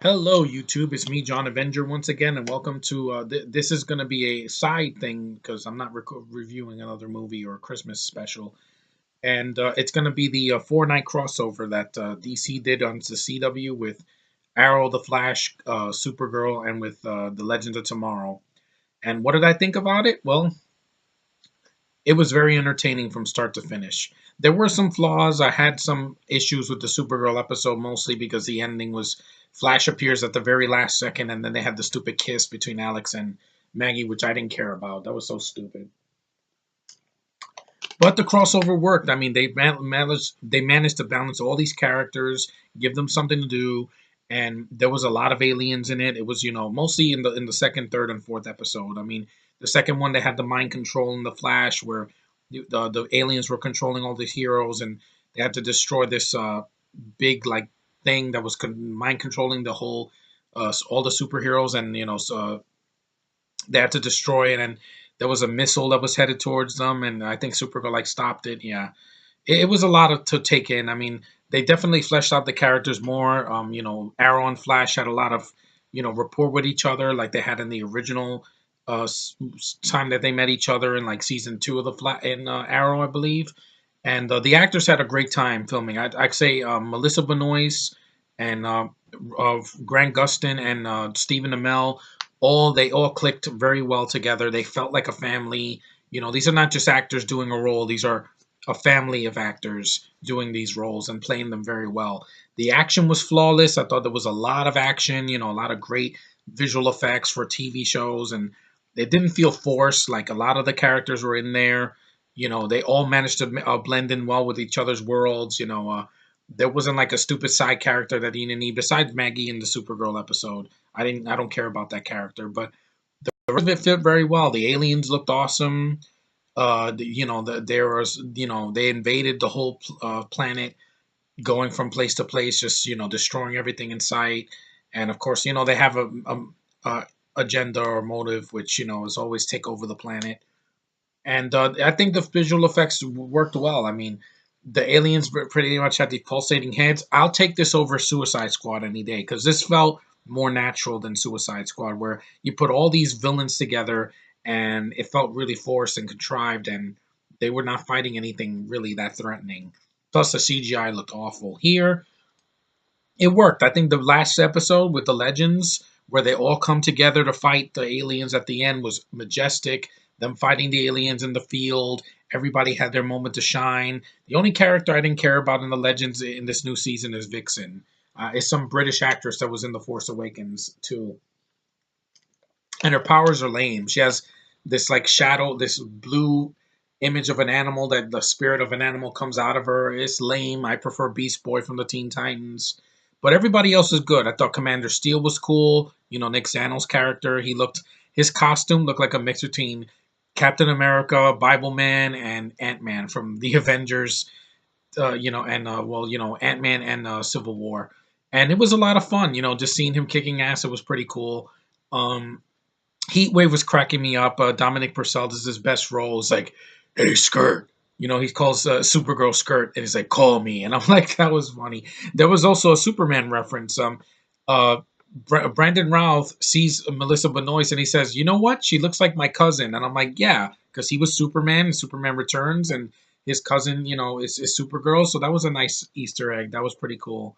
Hello, YouTube. It's me, John Avenger, once again, and welcome to. This is going to be a side thing because I'm not reviewing another movie or a Christmas special, and it's going to be the four-night crossover that DC did on the CW with Arrow, The Flash, Supergirl, and with the Legends of Tomorrow. And what did I think about it? Well, it was very entertaining from start to finish. There were some flaws. I had some issues with the Supergirl episode, mostly because the ending was Flash appears at the very last second, and then they had the stupid kiss between Alex and Maggie, which I didn't care about. That was so stupid. But the crossover worked. I mean, they managed to balance all these characters, give them something to do, and there was a lot of aliens in it. It was mostly in the second, third, and fourth episode. I mean, the second one they had the mind control in the Flash, where the aliens were controlling all the heroes, and they had to destroy this big like thing that was mind controlling the whole all the superheroes, and so they had to destroy it, and there was a missile that was headed towards them, and I think Supergirl like stopped it. Yeah, it was a lot to take in. I mean, they definitely fleshed out the characters more. Arrow and Flash had a lot of rapport with each other, like they had in the original time that they met each other in like season two of the Arrow, I believe. And the actors had a great time filming. I'd say Melissa Benoist and Grant Gustin and Stephen Amell, they all clicked very well together. They felt like a family. These are not just actors doing a role; these are a family of actors doing these roles and playing them very well. The action was flawless. I thought there was a lot of action. A lot of great visual effects for TV shows, and it didn't feel forced. Like a lot of the characters were in there. They all managed to blend in well with each other's worlds. There wasn't like a stupid side character that you didn't need besides Maggie in the Supergirl episode. I don't care about that character, but the rest of it fit very well. The aliens looked awesome. There was they invaded the whole planet, going from place to place, just destroying everything in sight. And of course, they have a agenda or motive, which is always take over the planet. And I think the visual effects worked well. I mean, the aliens pretty much had the pulsating heads. I'll take this over Suicide Squad any day because this felt more natural than Suicide Squad, where you put all these villains together and it felt really forced and contrived, and they were not fighting anything really that threatening. Plus, the CGI looked awful. Here, it worked. I think the last episode with the Legends, where they all come together to fight the aliens at the end, was majestic. Them fighting the aliens in the field, everybody had their moment to shine. The only character I didn't care about in the Legends in this new season is Vixen. It's some British actress that was in The Force Awakens too, and her powers are lame. She has this like shadow, this blue image of an animal that the spirit of an animal comes out of her. It's lame. I prefer Beast Boy from the Teen Titans. But everybody else is good. I thought Commander Steel was cool. Nick Zano's character. His costume looked like a mix between Captain America, Bible Man, and Ant Man from the Avengers. And Ant Man and Civil War. And it was a lot of fun. Just seeing him kicking ass. It was pretty cool. Um, Heatwave was cracking me up. Dominic Purcell does his best role. It's like, hey, Skirt. He calls Supergirl Skirt, and he's like, call me. And I'm like, that was funny. There was also a Superman reference. Uh, Brandon Routh sees Melissa Benoist, and he says, you know what? She looks like my cousin. And I'm like, yeah, because he was Superman, and Superman Returns, and his cousin, is Supergirl. So that was a nice Easter egg. That was pretty cool.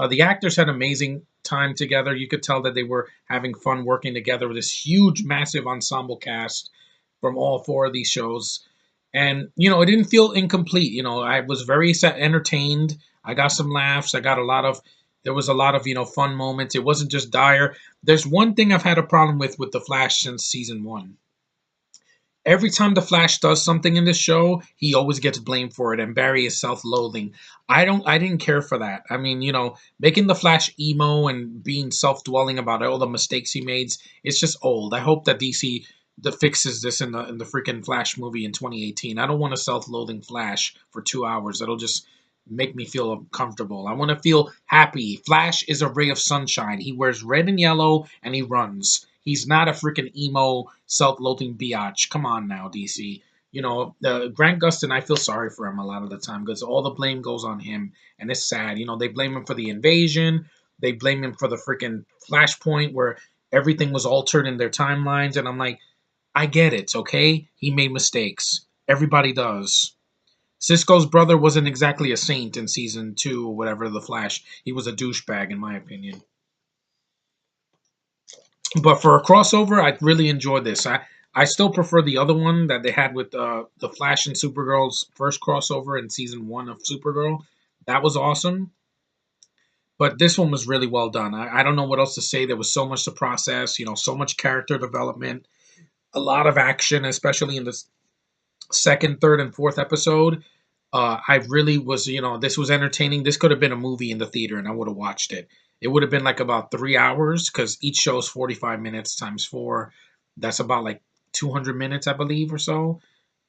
The actors had amazing time together. You could tell that they were having fun working together with this huge, massive ensemble cast from all four of these shows. And it didn't feel incomplete. I was very entertained. I got some laughs. There was a lot of fun moments. It wasn't just dire. There's one thing I've had a problem with the Flash since season one. Every time the Flash does something in this show, he always gets blamed for it, and Barry is self-loathing. I didn't care for that. I mean, making the Flash emo and being self-dwelling about all the mistakes he made, it's just old. I hope that DC fixes this in the freaking Flash movie in 2018. I don't want a self-loathing Flash for 2 hours. That'll just make me feel uncomfortable. I want to feel happy. Flash is a ray of sunshine. He wears red and yellow, and he runs. He's not a freaking emo, self-loathing biatch. Come on now, DC. Grant Gustin, I feel sorry for him a lot of the time because all the blame goes on him, and it's sad. They blame him for the invasion. They blame him for the freaking Flashpoint where everything was altered in their timelines, and I'm like, I get it, okay? He made mistakes. Everybody does. Cisco's brother wasn't exactly a saint in season two or whatever, The Flash. He was a douchebag, in my opinion. But for a crossover, I really enjoyed this. I still prefer the other one that they had with the Flash and Supergirl's first crossover in season one of Supergirl. That was awesome. But this one was really well done. I don't know what else to say. There was so much to process, so much character development, a lot of action, especially in the second, third, and fourth episode. I really was, this was entertaining. This could have been a movie in the theater, and I would have watched it. It would have been like about 3 hours because each show is 45 minutes times four. That's about like 200 minutes, I believe, or so.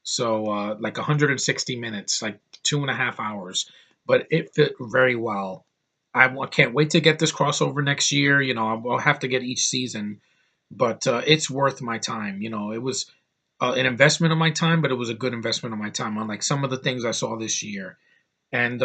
So, like 160 minutes, like 2.5 hours. But it fit very well. Can't wait to get this crossover next year. I'll have to get each season, but it's worth my time. It was an investment of my time, but it was a good investment of my time, unlike some of the things I saw this year. And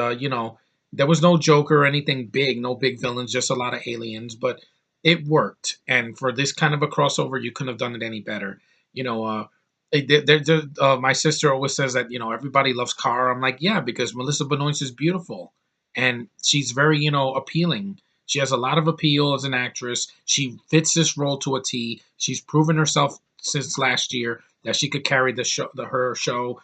there was no Joker or anything big, no big villains, just a lot of aliens, but it worked. And for this kind of a crossover, you couldn't have done it any better. You know, my sister always says that everybody loves Kara. I'm like, yeah, because Melissa Benoist is beautiful, and she's very appealing. She has a lot of appeal as an actress. She fits this role to a T. She's proven herself since last year that she could carry her show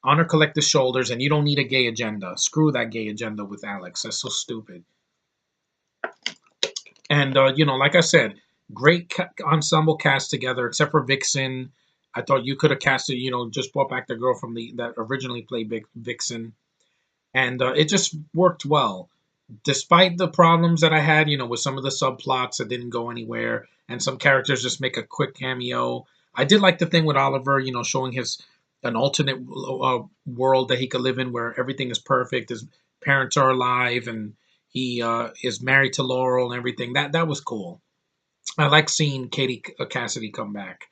on her collective shoulders, and you don't need a gay agenda. Screw that gay agenda with Alex. That's so stupid. And like I said, great ensemble cast together, except for Vixen. I thought you could have casted, just brought back the girl from the that originally played Vixen, and it just worked well, despite the problems that I had, with some of the subplots that didn't go anywhere, and some characters just make a quick cameo. I did like the thing with Oliver, showing his an alternate world that he could live in where everything is perfect. His parents are alive, and he is married to Laurel and everything. That was cool. I like seeing Katie Cassidy come back.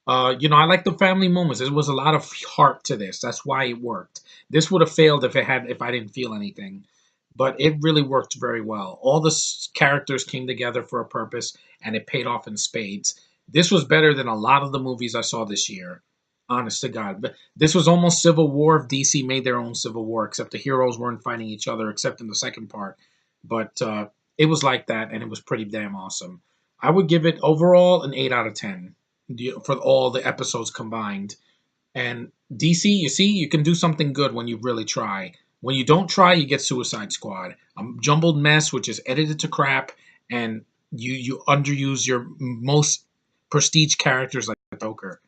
I like the family moments. There was a lot of heart to this. That's why it worked. This would have failed if I didn't feel anything, but it really worked very well. All the characters came together for a purpose, and it paid off in spades. This was better than a lot of the movies I saw this year. Honest to God, but this was almost Civil War if DC made their own Civil War, except the heroes weren't fighting each other, except in the second part. But it was like that, and it was pretty damn awesome. I would give it overall an 8 out of 10 for all the episodes combined. And DC, you see, you can do something good when you really try. When you don't try, you get Suicide Squad, a jumbled mess which is edited to crap, and you underuse your most prestige characters like Joker.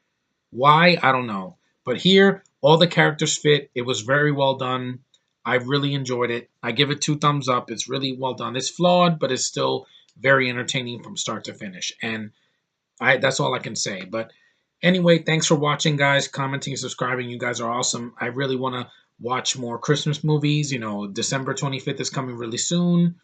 Why? I don't know. But here, all the characters fit. It was very well done. I really enjoyed it. I give it 2 thumbs up. It's really well done. It's flawed, but it's still very entertaining from start to finish. And that's all I can say. But anyway, thanks for watching, guys. Commenting, subscribing. You guys are awesome. I really want to watch more Christmas movies. December 25th is coming really soon.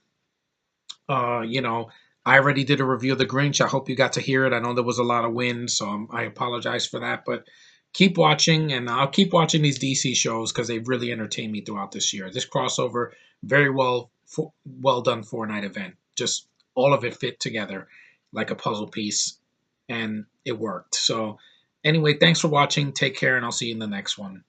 Uh, you know, I already did a review of The Grinch. I hope you got to hear it. I know there was a lot of wind, so I apologize for that. But keep watching, and I'll keep watching these DC shows because they really entertained me throughout this year. This crossover, very well done 4 night event. Just all of it fit together like a puzzle piece, and it worked. So, anyway, thanks for watching. Take care, and I'll see you in the next one.